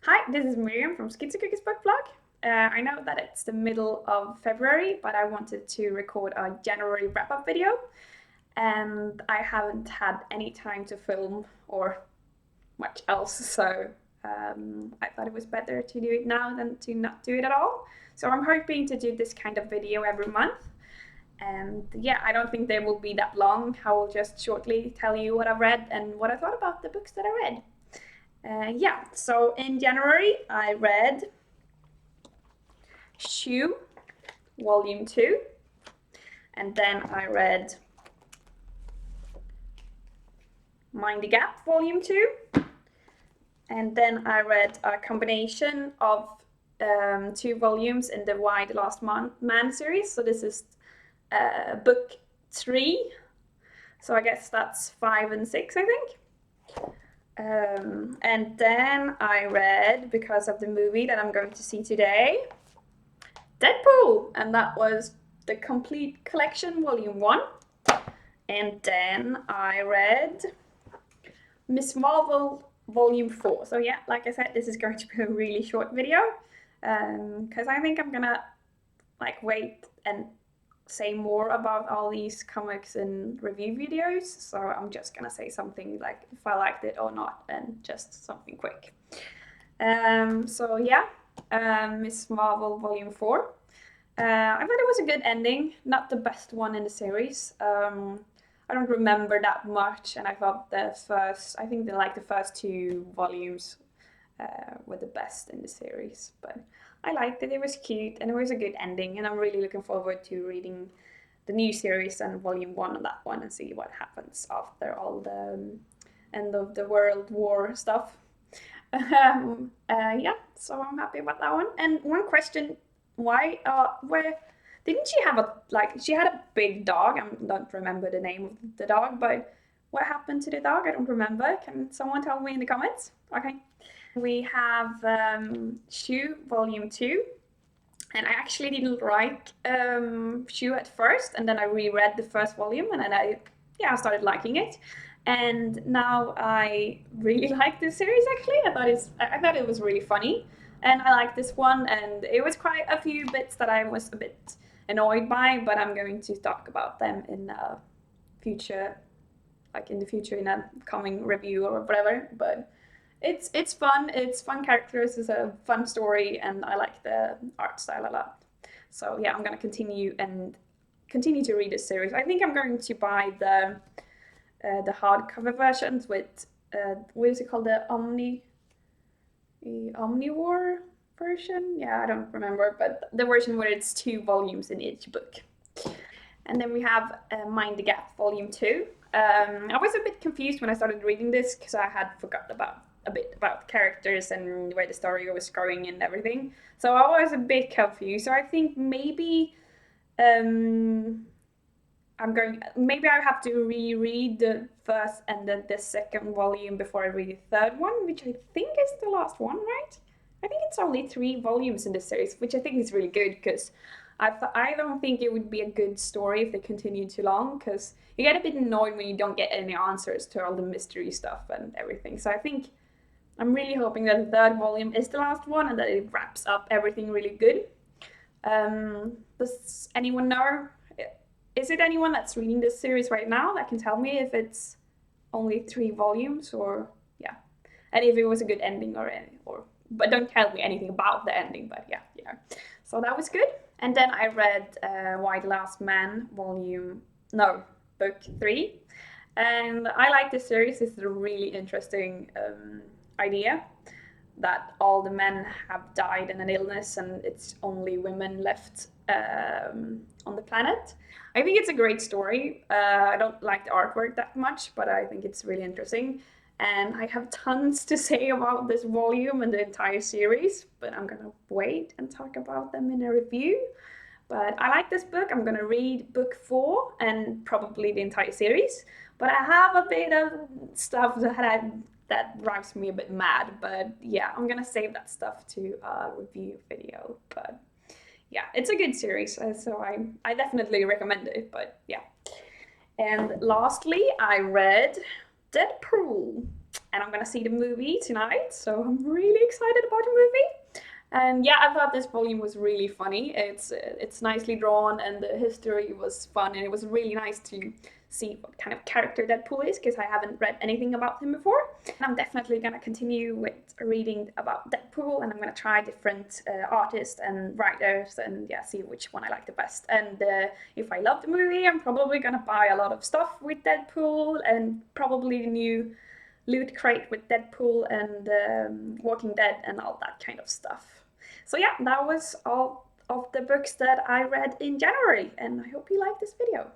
Hi, this is Miriam from Schitzo-Cookie's book blog. I know that it's the middle of February, but I wanted to record a January wrap-up video, and I haven't had any time to film or much else, so I thought it was better to do it now than to not do it at all. So I'm hoping to do this kind of video every month, and yeah, I don't think they will be that long. I will just shortly tell you what I've read and what I thought about the books that I read. Yeah, so in January I read Shoe, Volume 2, and then I read Mind the Gap, Volume 2, and then I read a combination of two volumes in the Why the Last Man series. So this is book 3, so I guess that's 5 and 6, I think. And then I read, because of the movie that I'm going to see today, Deadpool, and that was the complete collection, Volume 1. And then I read Miss Marvel, Volume 4. So yeah, like I said, this is going to be a really short video, because I think I'm gonna wait and say more about all these comics in review videos, so I'm just gonna say something like if I liked it or not, and just something quick. So yeah, Miss Marvel Volume 4. I thought it was a good ending, not the best one in the series. I don't remember that much, and I thought I think the first two volumes were the best in the series, but I liked it. It was cute and it was a good ending, and I'm really looking forward to reading the new series and Volume 1 of that one and see what happens after all the end of the World War stuff. Yeah, so I'm happy about that one. And one question, where didn't she have she had a big dog? I don't remember the name of the dog, but what happened to the dog? I don't remember. Can someone tell me in the comments? Okay. We have Shoe Volume 2, and I actually didn't like Shoe at first, and then I reread the first volume, and then I started liking it, and now I really like this series. Actually, I thought it was really funny, and I like this one, and it was quite a few bits that I was a bit annoyed by, but I'm going to talk about them in future, in the future in a coming review or whatever. But it's fun. It's fun characters. It's a fun story, and I like the art style a lot. So yeah, I'm gonna continue to read this series. I think I'm going to buy the hardcover versions with what is it called, the Omnivore version? Yeah, I don't remember, but the version where it's 2 volumes in each book. And then we have Mind the Gap Volume 2. I was a bit confused when I started reading this because I had forgotten a bit about the characters and where the story was going and everything. So I was a bit confused. So I think maybe maybe I have to reread the first and then the second volume before I read the third one, which I think is the last one, right? I think it's only 3 volumes in this series, which I think is really good because I don't think it would be a good story if they continued too long, because you get a bit annoyed when you don't get any answers to all the mystery stuff and everything. So I think I'm really hoping that the third volume is the last one and that it wraps up everything really good. Does anyone know? Is it anyone that's reading this series right now that can tell me if it's only 3 volumes or yeah, and if it was a good ending but don't tell me anything about the ending. But yeah, so that was good. And then I read Why the Last Man book 3, and I like this series. It's a really interesting idea that all the men have died in an illness and it's only women left on the planet. I think it's a great story. I don't like the artwork that much, but I think it's really interesting. And I have tons to say about this volume and the entire series, but I'm gonna wait and talk about them in a review. But I like this book. I'm gonna read book 4 and probably the entire series. But I have a bit of stuff that drives me a bit mad. But yeah, I'm gonna save that stuff to a review video. But yeah, it's a good series, so I definitely recommend it. But yeah. And lastly, I read Deadpool, and I'm gonna see the movie tonight, so I'm really excited about the movie. And yeah, I thought this volume was really funny. It's nicely drawn, and the history was fun, and it was really nice to see what kind of character Deadpool is, because I haven't read anything about him before. And I'm definitely gonna continue with reading about Deadpool, and I'm gonna try different artists and writers, and yeah, see which one I like the best. And if I love the movie, I'm probably gonna buy a lot of stuff with Deadpool, and probably the new Loot Crate with Deadpool and Walking Dead and all that kind of stuff. So yeah, that was all of the books that I read in January, and I hope you liked this video.